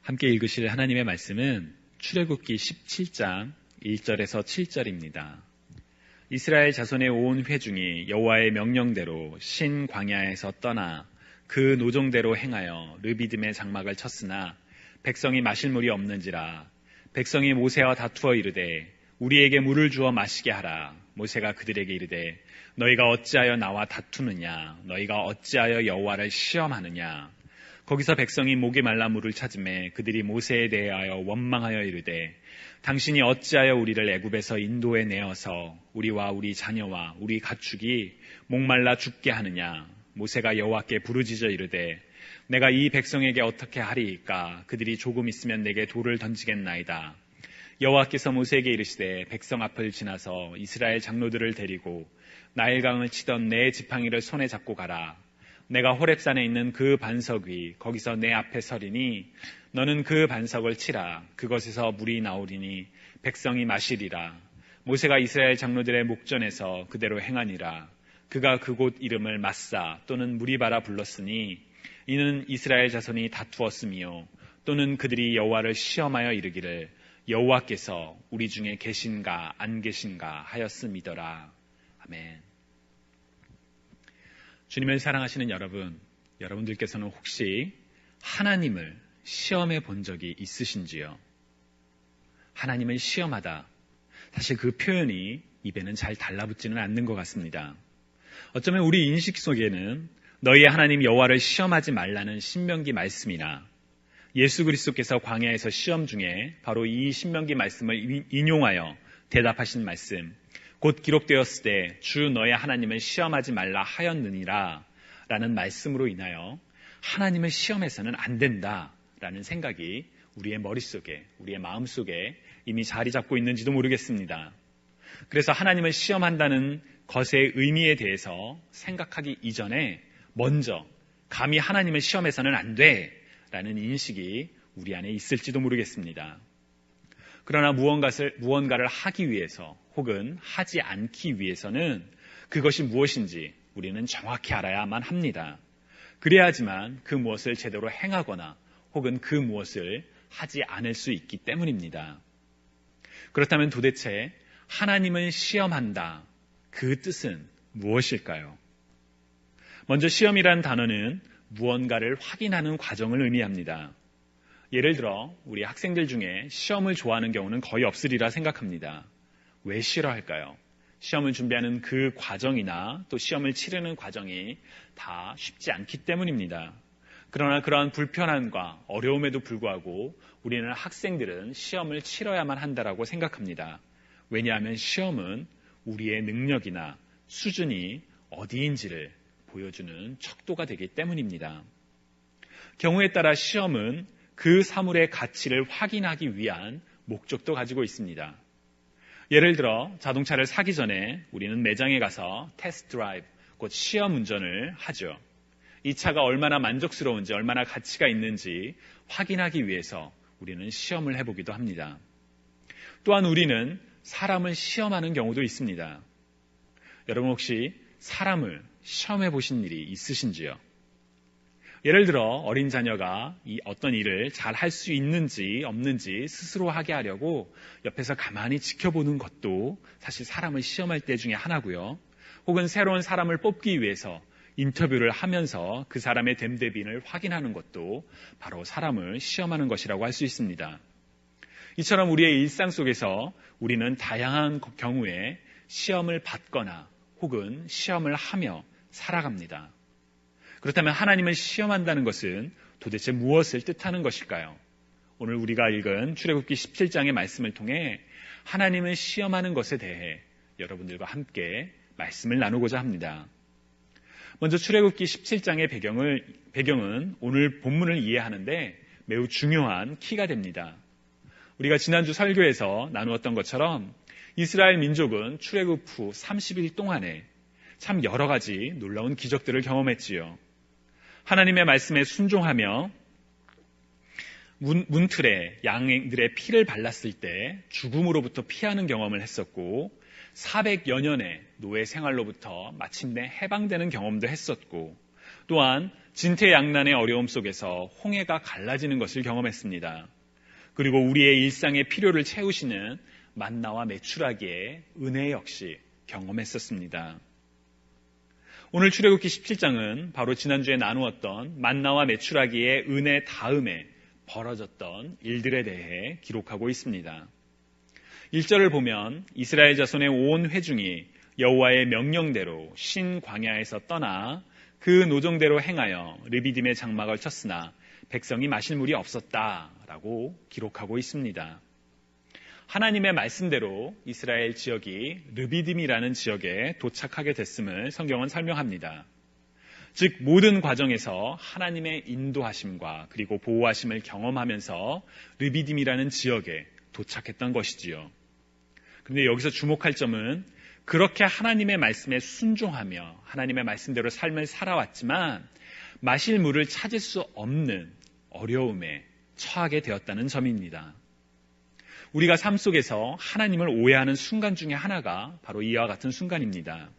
함께 읽으실 하나님의 말씀은 출애굽기 17장 1절에서 7절입니다. 이스라엘 자손의 온 회중이 여호와의 명령대로 신 광야에서 떠나 그 노종대로 행하여 르비딤의 장막을 쳤으나 백성이 마실 물이 없는지라. 백성이 모세와 다투어 이르되 우리에게 물을 주어 마시게 하라. 모세가 그들에게 이르되 너희가 어찌하여 나와 다투느냐? 너희가 어찌하여 여호와를 시험하느냐? 거기서 백성이 목이 말라 물을 찾으매 그들이 모세에 대하여 원망하여 이르되 당신이 어찌하여 우리를 애굽에서 인도에 내어서 우리와 우리 자녀와 우리 가축이 목말라 죽게 하느냐? 모세가 여호와께 부르짖어 이르되 내가 이 백성에게 어떻게 하리이까? 그들이 조금 있으면 내게 돌을 던지겠나이다. 여호와께서 모세에게 이르시되 백성 앞을 지나서 이스라엘 장로들을 데리고 나일강을 치던 내 지팡이를 손에 잡고 가라. 내가 호렙산에 있는 그 반석 위 거기서 내 앞에 서리니 너는 그 반석을 치라. 그것에서 물이 나오리니 백성이 마시리라. 모세가 이스라엘 장로들의 목전에서 그대로 행하니라. 그가 그곳 이름을 마사 또는 무리바라 불렀으니 이는 이스라엘 자손이 다투었으며 또는 그들이 여호와를 시험하여 이르기를 여호와께서 우리 중에 계신가 안 계신가 하였음이더라. 아멘. 주님을 사랑하시는 여러분들께서는 혹시 하나님을 시험해 본 적이 있으신지요? 하나님을 시험하다. 사실 그 표현이 입에는 잘 달라붙지는 않는 것 같습니다. 어쩌면 우리 인식 속에는 너희의 하나님 여호와를 시험하지 말라는 신명기 말씀이나 예수 그리스도께서 광야에서 시험 중에 바로 이 신명기 말씀을 인용하여 대답하신 말씀, 곧 기록되었을 때 주 너의 하나님을 시험하지 말라 하였느니라 라는 말씀으로 인하여 하나님을 시험해서는 안 된다라는 생각이 우리의 머릿속에, 우리의 마음속에 이미 자리 잡고 있는지도 모르겠습니다. 그래서 하나님을 시험한다는 것의 의미에 대해서 생각하기 이전에 먼저 감히 하나님을 시험해서는 안 돼 라는 인식이 우리 안에 있을지도 모르겠습니다. 그러나 무언가를 하기 위해서 혹은 하지 않기 위해서는 그것이 무엇인지 우리는 정확히 알아야만 합니다. 그래야지만 그 무엇을 제대로 행하거나 혹은 그 무엇을 하지 않을 수 있기 때문입니다. 그렇다면 도대체 하나님을 시험한다. 그 뜻은 무엇일까요? 먼저 시험이라는 단어는 무언가를 확인하는 과정을 의미합니다. 예를 들어 우리 학생들 중에 시험을 좋아하는 경우는 거의 없으리라 생각합니다. 왜 싫어할까요? 시험을 준비하는 그 과정이나 또 시험을 치르는 과정이 다 쉽지 않기 때문입니다. 그러나 그러한 불편함과 어려움에도 불구하고 우리는 학생들은 시험을 치러야만 한다라고 생각합니다. 왜냐하면 시험은 우리의 능력이나 수준이 어디인지를 보여주는 척도가 되기 때문입니다. 경우에 따라 시험은 그 사물의 가치를 확인하기 위한 목적도 가지고 있습니다. 예를 들어 자동차를 사기 전에 우리는 매장에 가서 테스트 드라이브, 곧 시험 운전을 하죠. 이 차가 얼마나 만족스러운지, 얼마나 가치가 있는지 확인하기 위해서 우리는 시험을 해보기도 합니다. 또한 우리는 사람을 시험하는 경우도 있습니다. 여러분 혹시 사람을 시험해 보신 일이 있으신지요? 예를 들어 어린 자녀가 어떤 일을 잘 할 수 있는지 없는지 스스로 하게 하려고 옆에서 가만히 지켜보는 것도 사실 사람을 시험할 때 중에 하나고요. 혹은 새로운 사람을 뽑기 위해서 인터뷰를 하면서 그 사람의 됨됨이를 확인하는 것도 바로 사람을 시험하는 것이라고 할 수 있습니다. 이처럼 우리의 일상 속에서 우리는 다양한 경우에 시험을 받거나 혹은 시험을 하며 살아갑니다. 그렇다면 하나님을 시험한다는 것은 도대체 무엇을 뜻하는 것일까요? 오늘 우리가 읽은 출애굽기 17장의 말씀을 통해 하나님을 시험하는 것에 대해 여러분들과 함께 말씀을 나누고자 합니다. 먼저 출애굽기 17장의 배경은 오늘 본문을 이해하는데 매우 중요한 키가 됩니다. 우리가 지난주 설교에서 나누었던 것처럼 이스라엘 민족은 출애굽 후 30일 동안에 참 여러 가지 놀라운 기적들을 경험했지요. 하나님의 말씀에 순종하며 문틀에 양들의 피를 발랐을 때 죽음으로부터 피하는 경험을 했었고 400여 년의 노예 생활로부터 마침내 해방되는 경험도 했었고 또한 진퇴양난의 어려움 속에서 홍해가 갈라지는 것을 경험했습니다. 그리고 우리의 일상의 필요를 채우시는 만나와 메추라기의 은혜 역시 경험했었습니다. 오늘 출애굽기 17장은 바로 지난주에 나누었던 만나와 메추라기의 은혜 다음에 벌어졌던 일들에 대해 기록하고 있습니다. 1절을 보면 이스라엘 자손의 온 회중이 여호와의 명령대로 신 광야에서 떠나 그 노정대로 행하여 르비딤의 장막을 쳤으나 백성이 마실 물이 없었다라고 기록하고 있습니다. 하나님의 말씀대로 이스라엘 지역이 르비딤이라는 지역에 도착하게 됐음을 성경은 설명합니다. 즉 모든 과정에서 하나님의 인도하심과 그리고 보호하심을 경험하면서 르비딤이라는 지역에 도착했던 것이지요. 그런데 여기서 주목할 점은 그렇게 하나님의 말씀에 순종하며 하나님의 말씀대로 삶을 살아왔지만 마실 물을 찾을 수 없는 어려움에 처하게 되었다는 점입니다. 우리가 삶 속에서 하나님을 오해하는 순간 중에 하나가 바로 이와 같은 순간입니다.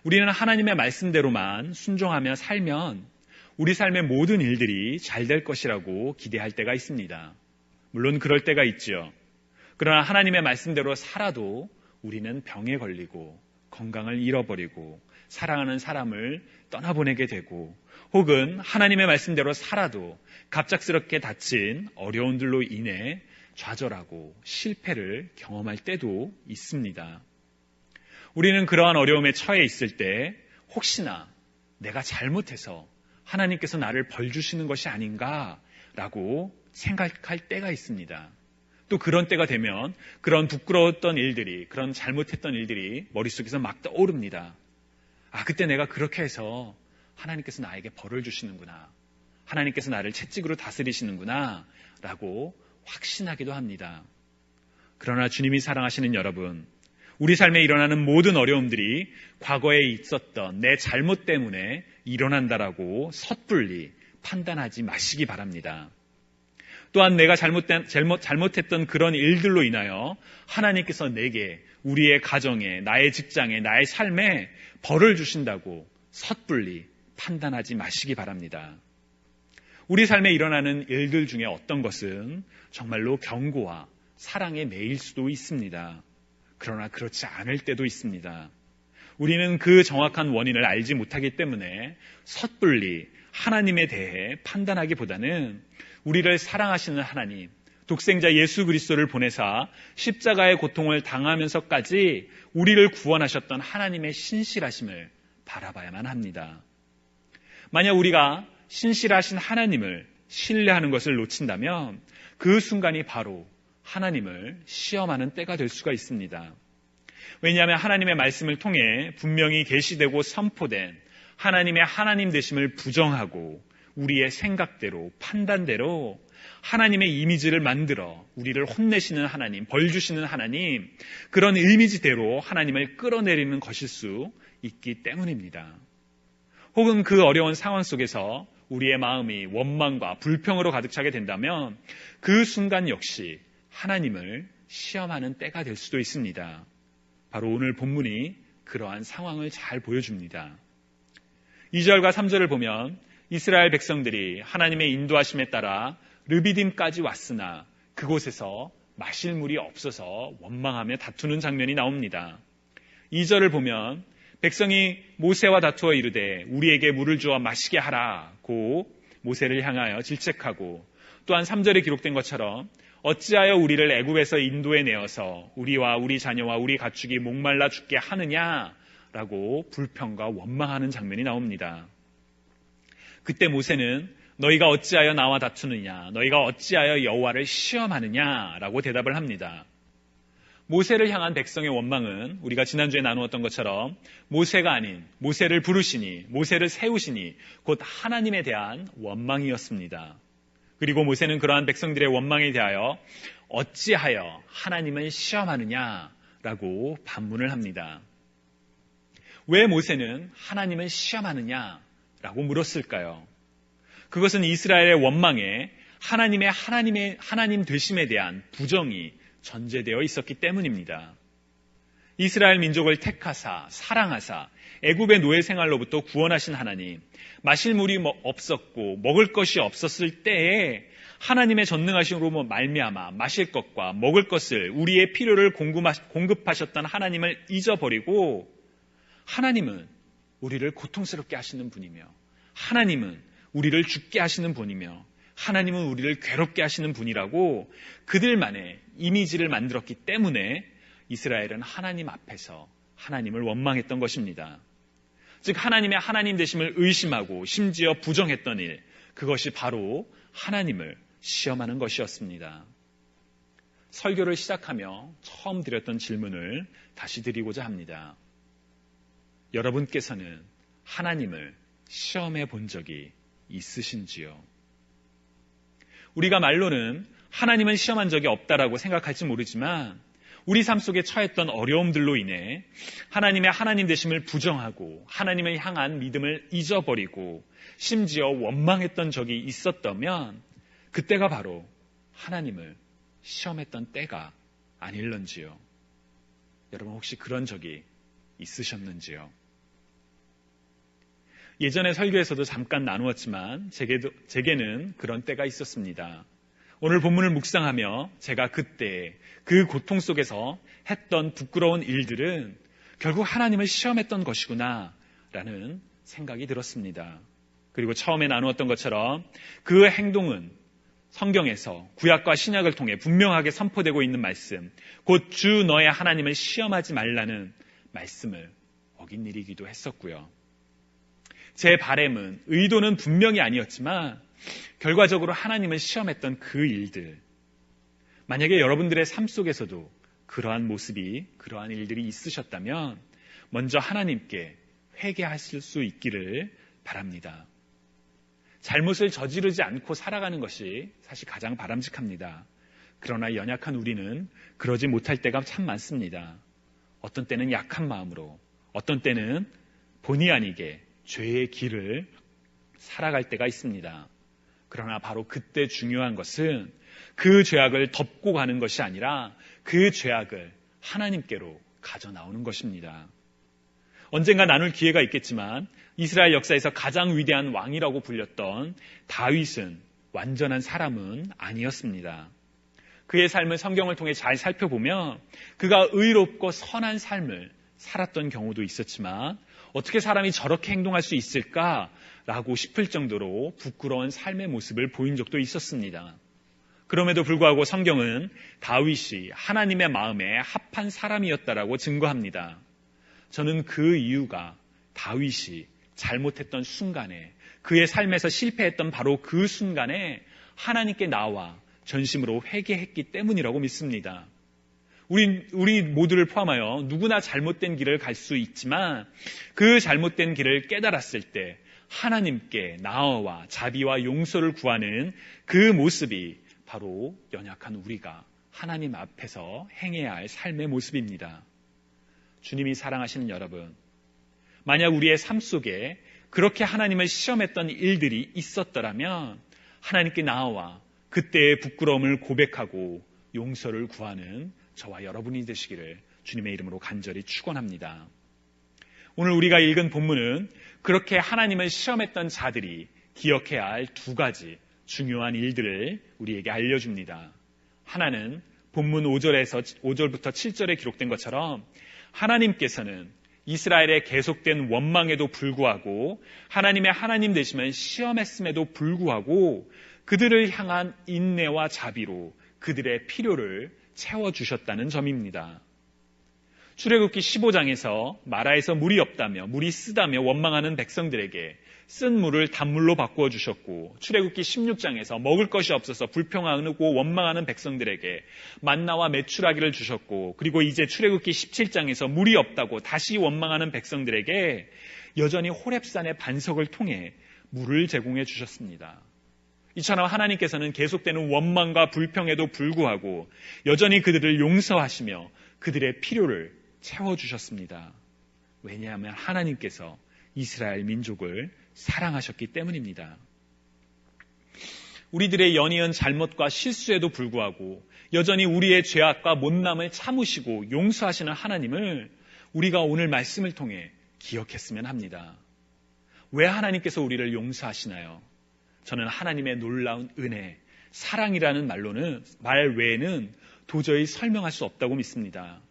우리는 하나님의 말씀대로만 순종하며 살면 우리 삶의 모든 일들이 잘 될 것이라고 기대할 때가 있습니다. 물론 그럴 때가 있죠. 그러나 하나님의 말씀대로 살아도 우리는 병에 걸리고 건강을 잃어버리고 사랑하는 사람을 떠나보내게 되고 혹은 하나님의 말씀대로 살아도 갑작스럽게 닥친 어려움들로 인해 좌절하고 실패를 경험할 때도 있습니다. 우리는 그러한 어려움에 처해 있을 때 혹시나 내가 잘못해서 하나님께서 나를 벌 주시는 것이 아닌가라고 생각할 때가 있습니다. 또 그런 때가 되면 그런 부끄러웠던 일들이, 그런 잘못했던 일들이 머릿속에서 막 떠오릅니다. 그때 내가 그렇게 해서 하나님께서 나에게 벌을 주시는구나. 하나님께서 나를 채찍으로 다스리시는구나 라고 확신하기도 합니다. 그러나 주님이 사랑하시는 여러분, 우리 삶에 일어나는 모든 어려움들이 과거에 있었던 내 잘못 때문에 일어난다라고 섣불리 판단하지 마시기 바랍니다. 또한 내가 잘못했던 그런 일들로 인하여 하나님께서 내게, 우리의 가정에, 나의 직장에, 나의 삶에 벌을 주신다고 섣불리 판단하지 마시기 바랍니다. 우리 삶에 일어나는 일들 중에 어떤 것은 정말로 경고와 사랑의 매일 수도 있습니다. 그러나 그렇지 않을 때도 있습니다. 우리는 그 정확한 원인을 알지 못하기 때문에 섣불리 하나님에 대해 판단하기보다는 우리를 사랑하시는 하나님, 독생자 예수 그리스도를 보내사 십자가의 고통을 당하면서까지 우리를 구원하셨던 하나님의 신실하심을 바라봐야만 합니다. 만약 우리가 신실하신 하나님을 신뢰하는 것을 놓친다면 그 순간이 바로 하나님을 시험하는 때가 될 수가 있습니다. 왜냐하면 하나님의 말씀을 통해 분명히 계시되고 선포된 하나님의 하나님 되심을 부정하고 우리의 생각대로, 판단대로 하나님의 이미지를 만들어 우리를 혼내시는 하나님, 벌 주시는 하나님, 그런 이미지대로 하나님을 끌어내리는 것일 수 있기 때문입니다. 혹은 그 어려운 상황 속에서 우리의 마음이 원망과 불평으로 가득 차게 된다면 그 순간 역시 하나님을 시험하는 때가 될 수도 있습니다. 바로 오늘 본문이 그러한 상황을 잘 보여줍니다. 2절과 3절을 보면 이스라엘 백성들이 하나님의 인도하심에 따라 르비딤까지 왔으나 그곳에서 마실 물이 없어서 원망하며 다투는 장면이 나옵니다. 2절을 보면 백성이 모세와 다투어 이르되 우리에게 물을 주어 마시게 하라고 모세를 향하여 질책하고, 또한 3절에 기록된 것처럼 어찌하여 우리를 애굽에서 인도해 내어서 우리와 우리 자녀와 우리 가축이 목말라 죽게 하느냐라고 불평과 원망하는 장면이 나옵니다. 그때 모세는 너희가 어찌하여 나와 다투느냐, 너희가 어찌하여 여호와를 시험하느냐라고 대답을 합니다. 모세를 향한 백성의 원망은 우리가 지난주에 나누었던 것처럼 모세가 아닌 모세를 부르시니, 모세를 세우시니 곧 하나님에 대한 원망이었습니다. 그리고 모세는 그러한 백성들의 원망에 대하여 어찌하여 하나님을 시험하느냐라고 반문을 합니다. 왜 모세는 하나님을 시험하느냐라고 물었을까요? 그것은 이스라엘의 원망에 하나님 되심에 대한 부정이 전제되어 있었기 때문입니다. 이스라엘 민족을 택하사 사랑하사 애굽의 노예 생활로부터 구원하신 하나님, 마실 물이 없었고 먹을 것이 없었을 때에 하나님의 전능하심으로 말미암아 마실 것과 먹을 것을 우리의 필요를 공급하셨던 하나님을 잊어버리고 하나님은 우리를 고통스럽게 하시는 분이며 하나님은 우리를 죽게 하시는 분이며 하나님은 우리를 괴롭게 하시는 분이라고 그들만의 이미지를 만들었기 때문에 이스라엘은 하나님 앞에서 하나님을 원망했던 것입니다. 즉 하나님의 하나님 되심을 의심하고 심지어 부정했던 일, 그것이 바로 하나님을 시험하는 것이었습니다. 설교를 시작하며 처음 드렸던 질문을 다시 드리고자 합니다. 여러분께서는 하나님을 시험해 본 적이 있으신지요? 우리가 말로는 하나님은 시험한 적이 없다라고 생각할지 모르지만 우리 삶 속에 처했던 어려움들로 인해 하나님의 하나님 되심을 부정하고 하나님을 향한 믿음을 잊어버리고 심지어 원망했던 적이 있었다면 그때가 바로 하나님을 시험했던 때가 아닐런지요. 여러분 혹시 그런 적이 있으셨는지요? 예전에 설교에서도 잠깐 나누었지만 제게는 그런 때가 있었습니다. 오늘 본문을 묵상하며 제가 그때 그 고통 속에서 했던 부끄러운 일들은 결국 하나님을 시험했던 것이구나 라는 생각이 들었습니다. 그리고 처음에 나누었던 것처럼 그 행동은 성경에서 구약과 신약을 통해 분명하게 선포되고 있는 말씀, 곧 주 너의 하나님을 시험하지 말라는 말씀을 어긴 일이기도 했었고요. 제 바램은 의도는 분명히 아니었지만 결과적으로 하나님을 시험했던 그 일들, 만약에 여러분들의 삶 속에서도 그러한 모습이, 그러한 일들이 있으셨다면 먼저 하나님께 회개하실 수 있기를 바랍니다. 잘못을 저지르지 않고 살아가는 것이 사실 가장 바람직합니다. 그러나 연약한 우리는 그러지 못할 때가 참 많습니다. 어떤 때는 약한 마음으로, 어떤 때는 본의 아니게 죄의 길을 살아갈 때가 있습니다. 그러나 바로 그때 중요한 것은 그 죄악을 덮고 가는 것이 아니라 그 죄악을 하나님께로 가져 나오는 것입니다. 언젠가 나눌 기회가 있겠지만 이스라엘 역사에서 가장 위대한 왕이라고 불렸던 다윗은 완전한 사람은 아니었습니다. 그의 삶을 성경을 통해 잘 살펴보면 그가 의롭고 선한 삶을 살았던 경우도 있었지만 어떻게 사람이 저렇게 행동할 수 있을까라고 싶을 정도로 부끄러운 삶의 모습을 보인 적도 있었습니다. 그럼에도 불구하고 성경은 다윗이 하나님의 마음에 합한 사람이었다라고 증거합니다. 저는 그 이유가 다윗이 잘못했던 순간에, 그의 삶에서 실패했던 바로 그 순간에 하나님께 나와 전심으로 회개했기 때문이라고 믿습니다. 우리 모두를 포함하여 누구나 잘못된 길을 갈 수 있지만 그 잘못된 길을 깨달았을 때 하나님께 나아와 자비와 용서를 구하는 그 모습이 바로 연약한 우리가 하나님 앞에서 행해야 할 삶의 모습입니다. 주님이 사랑하시는 여러분, 만약 우리의 삶 속에 그렇게 하나님을 시험했던 일들이 있었더라면 하나님께 나아와 그때의 부끄러움을 고백하고 용서를 구하는 저와 여러분이 되시기를 주님의 이름으로 간절히 축원합니다. 오늘 우리가 읽은 본문은 그렇게 하나님을 시험했던 자들이 기억해야 할 두 가지 중요한 일들을 우리에게 알려줍니다. 하나는 본문 5절부터 7절에 기록된 것처럼 하나님께서는 이스라엘의 계속된 원망에도 불구하고 하나님의 하나님 되심을 시험했음에도 불구하고 그들을 향한 인내와 자비로 그들의 필요를 채워주셨다는 점입니다. 출애굽기 15장에서 마라에서 물이 없다며 물이 쓰다며 원망하는 백성들에게 쓴 물을 단물로 바꾸어 주셨고, 출애굽기 16장에서 먹을 것이 없어서 불평하고 원망하는 백성들에게 만나와 메추라기를 주셨고, 그리고 이제 출애굽기 17장에서 물이 없다고 다시 원망하는 백성들에게 여전히 호렙산의 반석을 통해 물을 제공해 주셨습니다. 이처럼 하나님께서는 계속되는 원망과 불평에도 불구하고 여전히 그들을 용서하시며 그들의 필요를 채워주셨습니다. 왜냐하면 하나님께서 이스라엘 민족을 사랑하셨기 때문입니다. 우리들의 연이은 잘못과 실수에도 불구하고 여전히 우리의 죄악과 못남을 참으시고 용서하시는 하나님을 우리가 오늘 말씀을 통해 기억했으면 합니다. 왜 하나님께서 우리를 용서하시나요? 저는 하나님의 놀라운 은혜, 사랑이라는 말 외에는 도저히 설명할 수 없다고 믿습니다.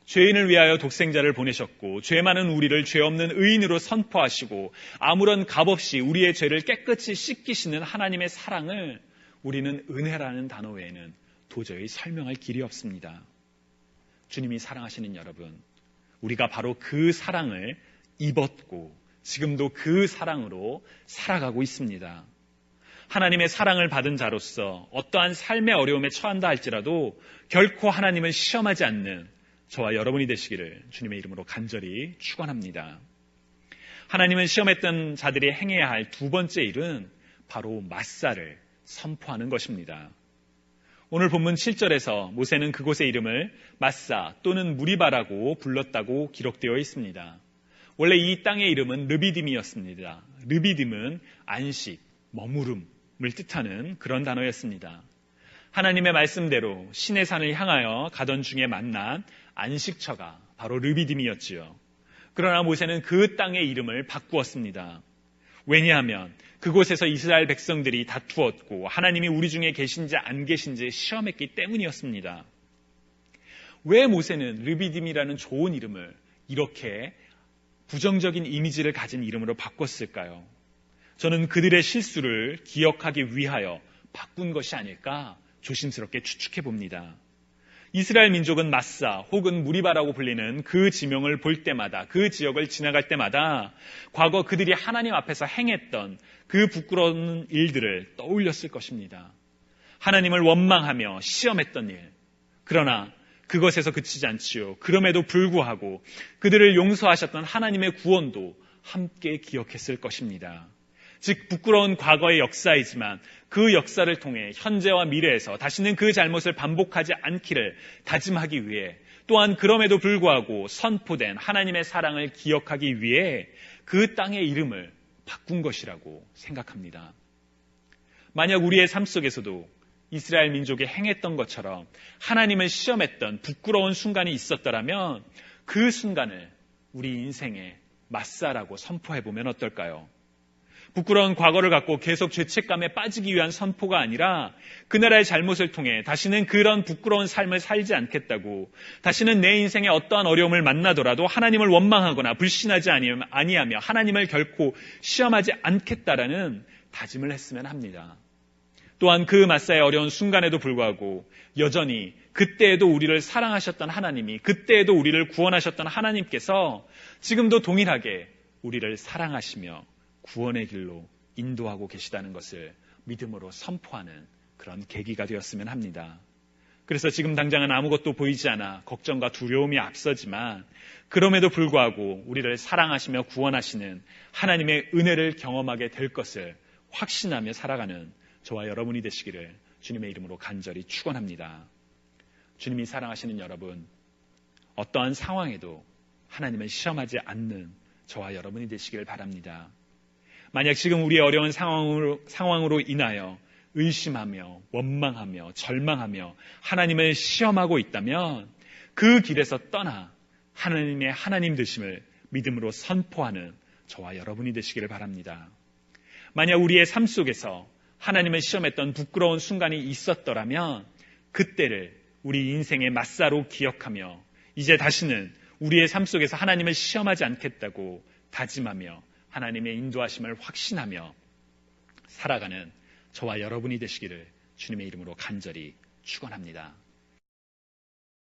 죄인을 위하여 독생자를 보내셨고 죄 많은 우리를 죄 없는 의인으로 선포하시고 아무런 값 없이 우리의 죄를 깨끗이 씻기시는 하나님의 사랑을 우리는 은혜라는 단어 외에는 도저히 설명할 길이 없습니다. 주님이 사랑하시는 여러분, 우리가 바로 그 사랑을 입었고 지금도 그 사랑으로 살아가고 있습니다. 하나님의 사랑을 받은 자로서 어떠한 삶의 어려움에 처한다 할지라도 결코 하나님을 시험하지 않는 저와 여러분이 되시기를 주님의 이름으로 간절히 축원합니다. 하나님은 시험했던 자들이 행해야 할 두 번째 일은 바로 맞사를 선포하는 것입니다. 오늘 본문 7절에서 모세는 그곳의 이름을 맞사 또는 무리바라고 불렀다고 기록되어 있습니다. 원래 이 땅의 이름은 르비딤이었습니다. 르비딤은 안식, 머무름을 뜻하는 그런 단어였습니다. 하나님의 말씀대로 시내 산을 향하여 가던 중에 만난 안식처가 바로 르비딤이었지요. 그러나 모세는 그 땅의 이름을 바꾸었습니다. 왜냐하면 그곳에서 이스라엘 백성들이 다투었고 하나님이 우리 중에 계신지 안 계신지 시험했기 때문이었습니다. 왜 모세는 르비딤이라는 좋은 이름을 이렇게 부정적인 이미지를 가진 이름으로 바꿨을까요? 저는 그들의 실수를 기억하기 위하여 바꾼 것이 아닐까 조심스럽게 추측해 봅니다. 이스라엘 민족은 마사 혹은 무리바라고 불리는 그 지명을 볼 때마다 그 지역을 지나갈 때마다 과거 그들이 하나님 앞에서 행했던 그 부끄러운 일들을 떠올렸을 것입니다. 하나님을 원망하며 시험했던 일. 그러나 그것에서 그치지 않지요. 그럼에도 불구하고 그들을 용서하셨던 하나님의 구원도 함께 기억했을 것입니다. 즉 부끄러운 과거의 역사이지만 그 역사를 통해 현재와 미래에서 다시는 그 잘못을 반복하지 않기를 다짐하기 위해 또한 그럼에도 불구하고 선포된 하나님의 사랑을 기억하기 위해 그 땅의 이름을 바꾼 것이라고 생각합니다. 만약 우리의 삶 속에서도 이스라엘 민족이 행했던 것처럼 하나님을 시험했던 부끄러운 순간이 있었더라면 그 순간을 우리 인생의 맞사라고 선포해보면 어떨까요? 부끄러운 과거를 갖고 계속 죄책감에 빠지기 위한 선포가 아니라 그나라의 잘못을 통해 다시는 그런 부끄러운 삶을 살지 않겠다고, 다시는 내 인생에 어떠한 어려움을 만나더라도 하나님을 원망하거나 불신하지 아니하며 하나님을 결코 시험하지 않겠다라는 다짐을 했으면 합니다. 또한 그 맞사의 어려운 순간에도 불구하고 여전히 그때에도 우리를 사랑하셨던 하나님이, 그때에도 우리를 구원하셨던 하나님께서 지금도 동일하게 우리를 사랑하시며 구원의 길로 인도하고 계시다는 것을 믿음으로 선포하는 그런 계기가 되었으면 합니다. 그래서 지금 당장은 아무것도 보이지 않아 걱정과 두려움이 앞서지만 그럼에도 불구하고 우리를 사랑하시며 구원하시는 하나님의 은혜를 경험하게 될 것을 확신하며 살아가는 저와 여러분이 되시기를 주님의 이름으로 간절히 축원합니다. 주님이 사랑하시는 여러분, 어떠한 상황에도 하나님을 시험하지 않는 저와 여러분이 되시기를 바랍니다. 만약 지금 우리의 어려운 상황으로 인하여 의심하며 원망하며 절망하며 하나님을 시험하고 있다면 그 길에서 떠나 하나님의 하나님 되심을 믿음으로 선포하는 저와 여러분이 되시기를 바랍니다. 만약 우리의 삶 속에서 하나님을 시험했던 부끄러운 순간이 있었더라면 그때를 우리 인생의 맞사로 기억하며 이제 다시는 우리의 삶 속에서 하나님을 시험하지 않겠다고 다짐하며 하나님의 인도하심을 확신하며 살아가는 저와 여러분이 되시기를 주님의 이름으로 간절히 축원합니다.